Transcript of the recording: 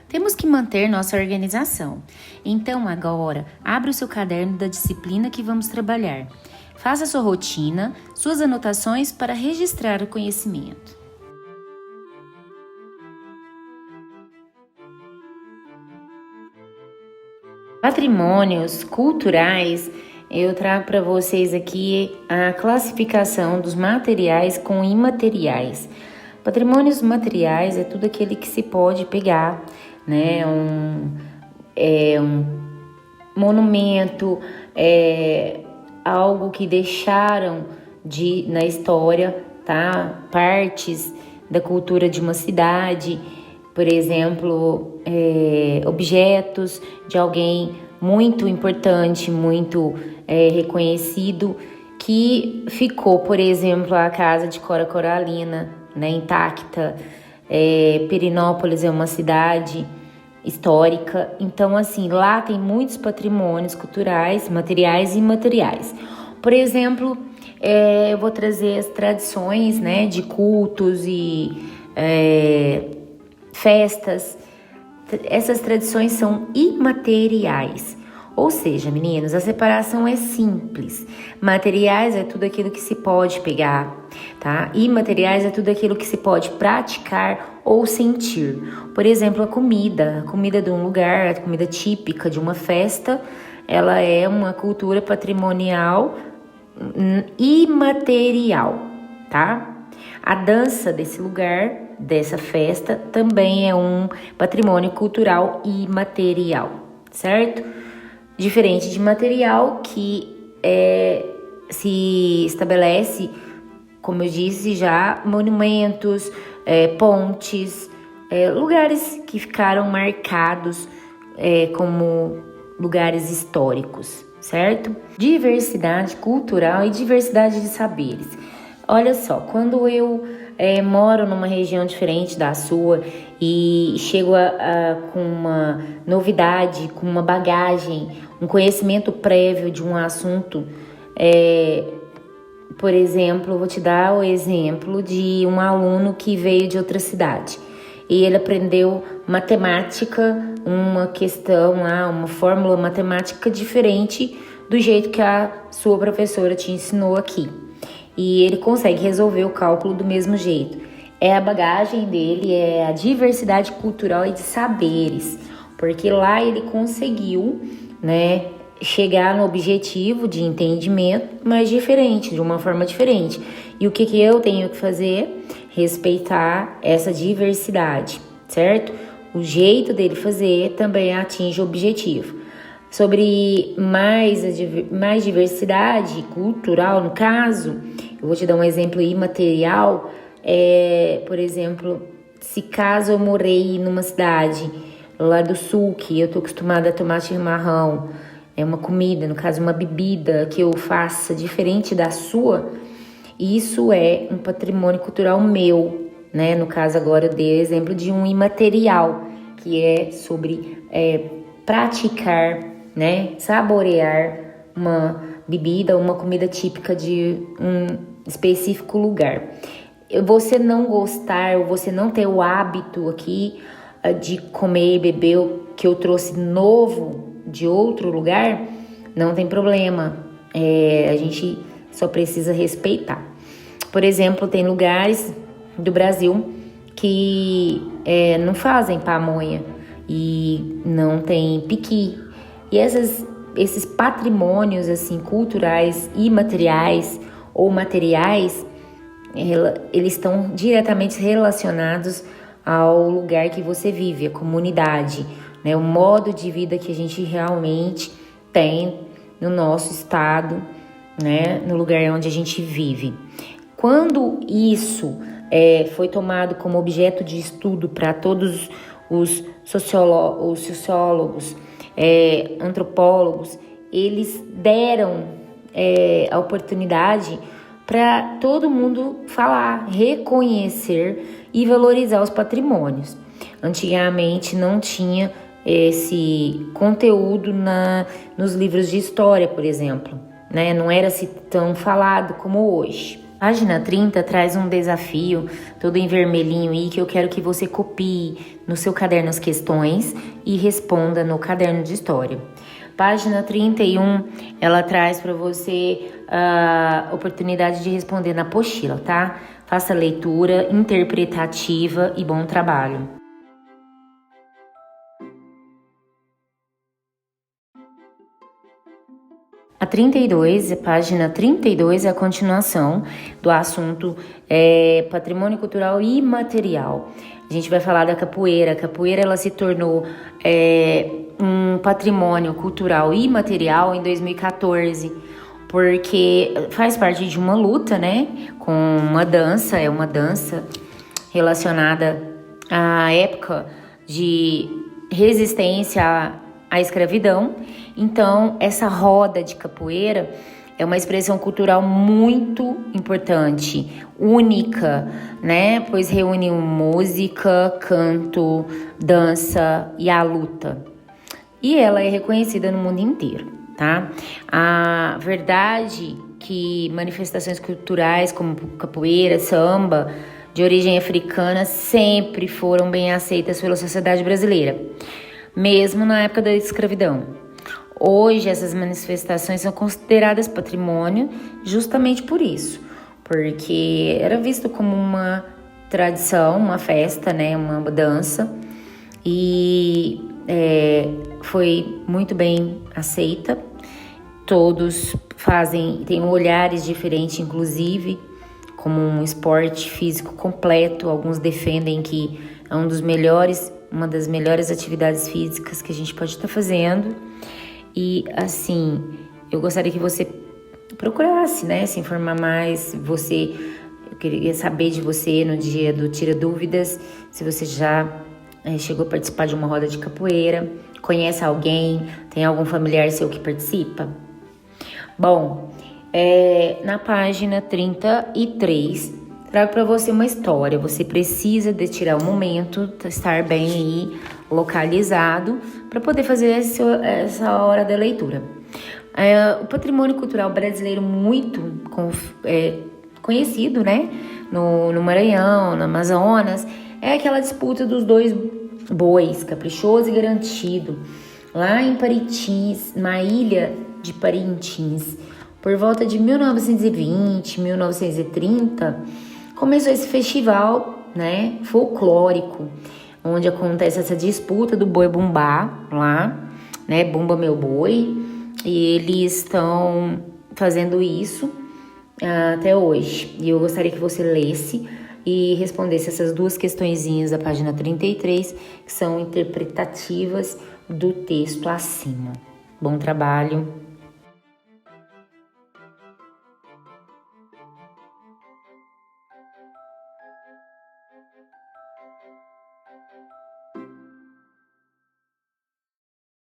Temos que manter nossa organização. Então, agora, abra o seu caderno da disciplina que vamos trabalhar. Faça sua rotina, suas anotações para registrar o conhecimento. Patrimônios culturais, eu trago para vocês aqui a classificação dos materiais com imateriais. Patrimônios materiais é tudo aquele que se pode pegar, né? Um monumento, algo que deixaram na história, tá? Partes da cultura de uma cidade, por exemplo, objetos de alguém muito importante, muito reconhecido, que ficou, por exemplo, a casa de Cora Coralina, né, intacta. Perinópolis é uma cidade histórica, então assim, lá tem muitos patrimônios culturais, materiais e imateriais. Por exemplo, eu vou trazer as tradições, né, de cultos e festas. Essas tradições são imateriais. Ou seja, meninos, a separação é simples. Materiais é tudo aquilo que se pode pegar, tá? Imateriais é tudo aquilo que se pode praticar ou sentir. Por exemplo, a comida de um lugar, a comida típica de uma festa, ela é uma cultura patrimonial imaterial, tá? A dança desse lugar, dessa festa, também é um patrimônio cultural imaterial, certo? Diferente de material que se estabelece, como eu disse já, monumentos, pontes, lugares que ficaram marcados como lugares históricos, certo? Diversidade cultural e diversidade de saberes. Olha só, quando eu moro numa região diferente da sua e chego com uma novidade, com uma bagagem, um conhecimento prévio de um assunto, por exemplo, vou te dar o exemplo de um aluno que veio de outra cidade e ele aprendeu matemática, uma questão lá, uma fórmula matemática diferente do jeito que a sua professora te ensinou aqui. E ele consegue resolver o cálculo do mesmo jeito. É a bagagem dele, é a diversidade cultural e de saberes, porque lá ele conseguiu, né, chegar no objetivo de entendimento, mas diferente, de uma forma diferente. E o que eu tenho que fazer? Respeitar essa diversidade, certo? O jeito dele fazer também atinge o objetivo. Sobre mais diversidade cultural, no caso, eu vou te dar um exemplo imaterial. Por exemplo, se caso eu morei numa cidade lá do sul, que eu tô acostumada a tomar chimarrão, uma comida, no caso uma bebida que eu faça diferente da sua, isso é um patrimônio cultural meu, né? No caso agora eu dei o exemplo de um imaterial, que é sobre praticar, né? Saborear uma bebida, uma comida típica de um específico lugar. Você não gostar ou você não ter o hábito aqui de comer e beber o que eu trouxe novo de outro lugar, não tem problema. A gente só precisa respeitar. Por exemplo, tem lugares do Brasil que não fazem pamonha e não tem piqui. E esses patrimônios assim, culturais, imateriais ou materiais, eles estão diretamente relacionados ao lugar que você vive, a comunidade, né? O modo de vida que a gente realmente tem no nosso estado, né? No lugar onde a gente vive. Quando isso foi tomado como objeto de estudo para todos os sociólogos, antropólogos, eles deram a oportunidade para todo mundo falar, reconhecer e valorizar os patrimônios. Antigamente não tinha esse conteúdo nos livros de história, por exemplo, né? Não era assim tão falado como hoje. Página 30 traz um desafio, todo em vermelhinho aí, que eu quero que você copie no seu caderno as questões e responda no caderno de história. Página 31, ela traz para você a oportunidade de responder na apostila, tá? Faça leitura interpretativa e bom trabalho. A 32, a página 32 é a continuação do assunto patrimônio cultural imaterial. A gente vai falar da capoeira. A capoeira ela se tornou um patrimônio cultural imaterial em 2014, porque faz parte de uma luta, né, com uma dança, é uma dança relacionada à época de resistência à escravidão. Então, essa roda de capoeira é uma expressão cultural muito importante, única, né? Pois reúne música, canto, dança e a luta. E ela é reconhecida no mundo inteiro, tá? A verdade que manifestações culturais como capoeira, samba, de origem africana, sempre foram bem aceitas pela sociedade brasileira, mesmo na época da escravidão. Hoje, essas manifestações são consideradas patrimônio justamente por isso, porque era visto como uma tradição, uma festa, né, uma dança, e foi muito bem aceita. Todos têm olhares diferentes, inclusive, como um esporte físico completo. Alguns defendem que é uma das melhores atividades físicas que a gente pode estar fazendo. E assim, eu gostaria que você procurasse, né, se informar mais. Eu queria saber de você no dia do Tira Dúvidas, se você já chegou a participar de uma roda de capoeira, conhece alguém, tem algum familiar seu que participa? Bom, na página 33, trago para você uma história. Você precisa de tirar um momento, estar bem aí, localizado, para poder fazer essa hora da leitura. O patrimônio cultural brasileiro muito conhecido, né? No Maranhão, no Amazonas, é aquela disputa dos dois bois, caprichoso e garantido, lá em Parintins, na ilha de Parintins. Por volta de 1920, 1930, começou esse festival, né, folclórico, onde acontece essa disputa do boi bumbá lá, né, Bumba Meu Boi, e eles estão fazendo isso até hoje. E eu gostaria que você lesse e respondesse essas duas questõezinhas da página 33, que são interpretativas do texto acima. Bom trabalho!